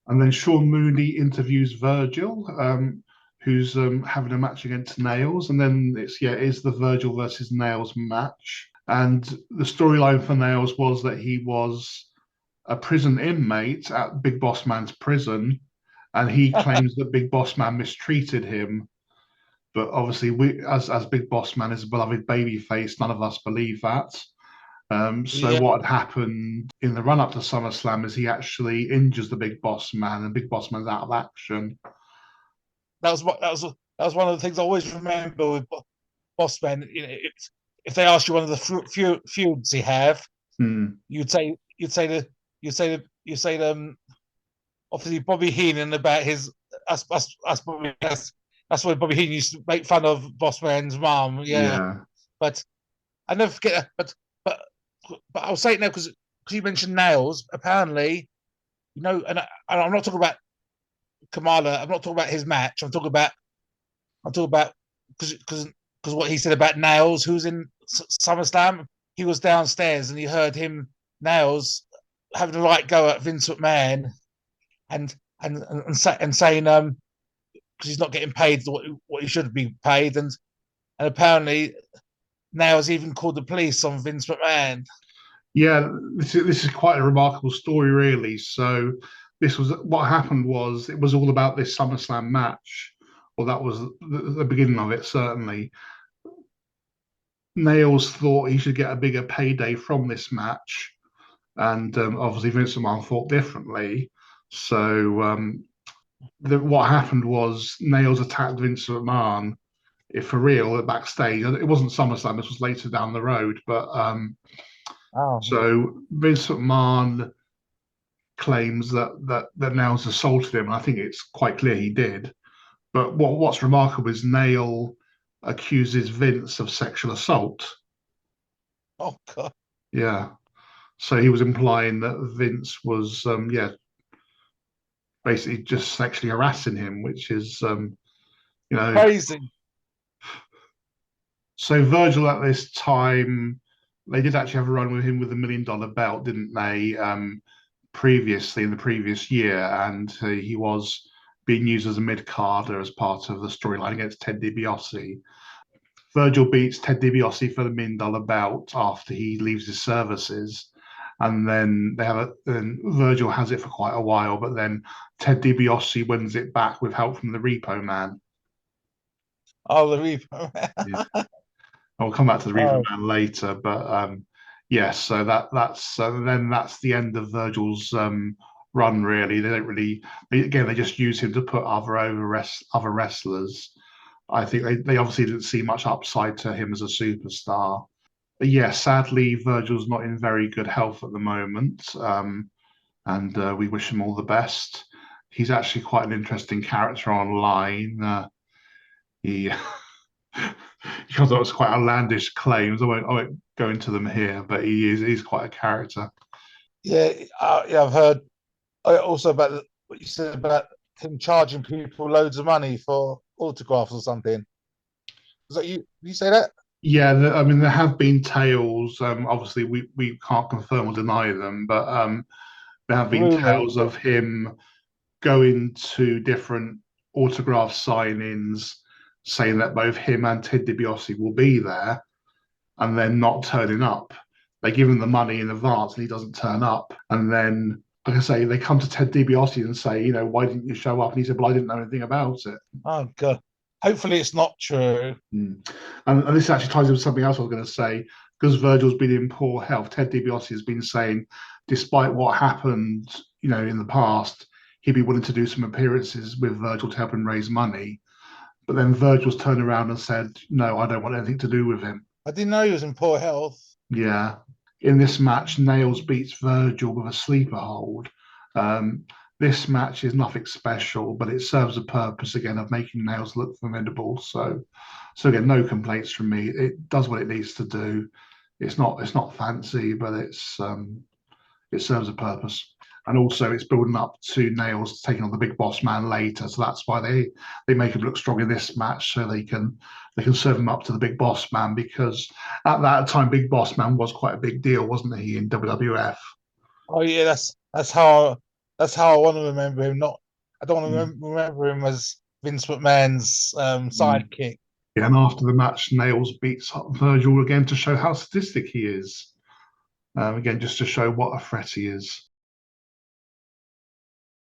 And then Sean Mooney interviews Virgil, who's having a match against Nailz. And then it's the Virgil versus Nailz match. And the storyline for Nailz was that he was a prison inmate at Big Boss Man's prison, and he claims that Big Boss Man mistreated him. But obviously, as Big Boss Man is a beloved babyface, none of us believe that. So what had happened in the run up to SummerSlam is he actually injures the Big Boss Man, and Big Boss Man's out of action. That was one of the things I always remember with Boss Man. You know, if they ask you one of the feuds he have, you'd say obviously Bobby Heenan about his that's why Bobby Heenan used to make fun of Boss Man's mum. Yeah. But I never forget that. But I'll say it now because you mentioned Nailz. Apparently, and I'm not talking about Kamala. I'm not talking about his match. I'm talking about because what he said about Nailz, who's in SummerSlam. He was downstairs and he heard him Nailz having a light go at Vince McMahon, and saying because he's not getting paid what he should be paid, and apparently Nailz even called the police on Vince McMahon. Yeah, this is quite a remarkable story, really. So what happened was it was all about this SummerSlam match. Well, that was the beginning of it, certainly. Nailz thought he should get a bigger payday from this match, and obviously Vince McMahon thought differently. So what happened was Nailz attacked Vince McMahon, for real, backstage. It wasn't SummerSlam; this was later down the road. But so Vince McMahon claims that Nailz assaulted him, and I think it's quite clear he did. But what's remarkable is Nailz accuses Vince of sexual assault. Oh God! Yeah, so he was implying that Vince was basically just sexually harassing him, which is crazy. So Virgil at this time, they did actually have a run with him with the $1 million belt, didn't they? Previously in the previous year, and he was being used as a mid-carder as part of the storyline against Ted DiBiase. Virgil beats Ted DiBiase for the $1 million belt after he leaves his services, and then Virgil has it for quite a while, but then Ted DiBiase wins it back with help from the Repo Man. Oh, the Repo Man. Yeah. I'll come back to the Repo Man later, but yes, so that's the end of Virgil's run. Really, they don't really. They just use him to put other wrestlers. I think they obviously didn't see much upside to him as a superstar. But yeah, sadly, Virgil's not in very good health at the moment, and we wish him all the best. He's actually quite an interesting character online. He comes up with quite outlandish claims. I won't go into them here, but he's quite a character. Yeah, I've heard also about what you said about him charging people loads of money for autographs or something. Was that you? Did you say that? Yeah, I mean there have been tales. Obviously, we can't confirm or deny them, but there have been tales of him going to different autograph signings, saying that both him and Ted DiBiase will be there, and then not turning up. They give him the money in advance, and he doesn't turn up. And then, like I say, they come to Ted DiBiase and say, why didn't you show up? And he said, well, I didn't know anything about it. Oh God! Hopefully, it's not true. And this actually ties into something else I was going to say. Because Virgil's been in poor health, Ted DiBiase has been saying, despite what happened, in the past, he'd be willing to do some appearances with Virgil to help him raise money. But then Virgil's turned around and said, no, I don't want anything to do with him. I didn't know he was in poor health. Yeah. In this match, Nailz beats Virgil with a sleeper hold. This match is nothing special, but it serves a purpose, again, of making Nailz look formidable. So again, no complaints from me. It does what it needs to do. It's not fancy, but it serves a purpose. And also it's building up to Nailz taking on the Big Boss Man later. So that's why they make him look strong in this match, so they can serve him up to the Big Boss Man, because at that time Big Boss Man was quite a big deal, wasn't he, in WWF? Oh yeah, that's how That's how I want to remember him. I don't want to remember him as Vince McMahon's sidekick. Yeah, and after the match, Nailz beats up Virgil again to show how sadistic he is. Again, just to show what a threat he is.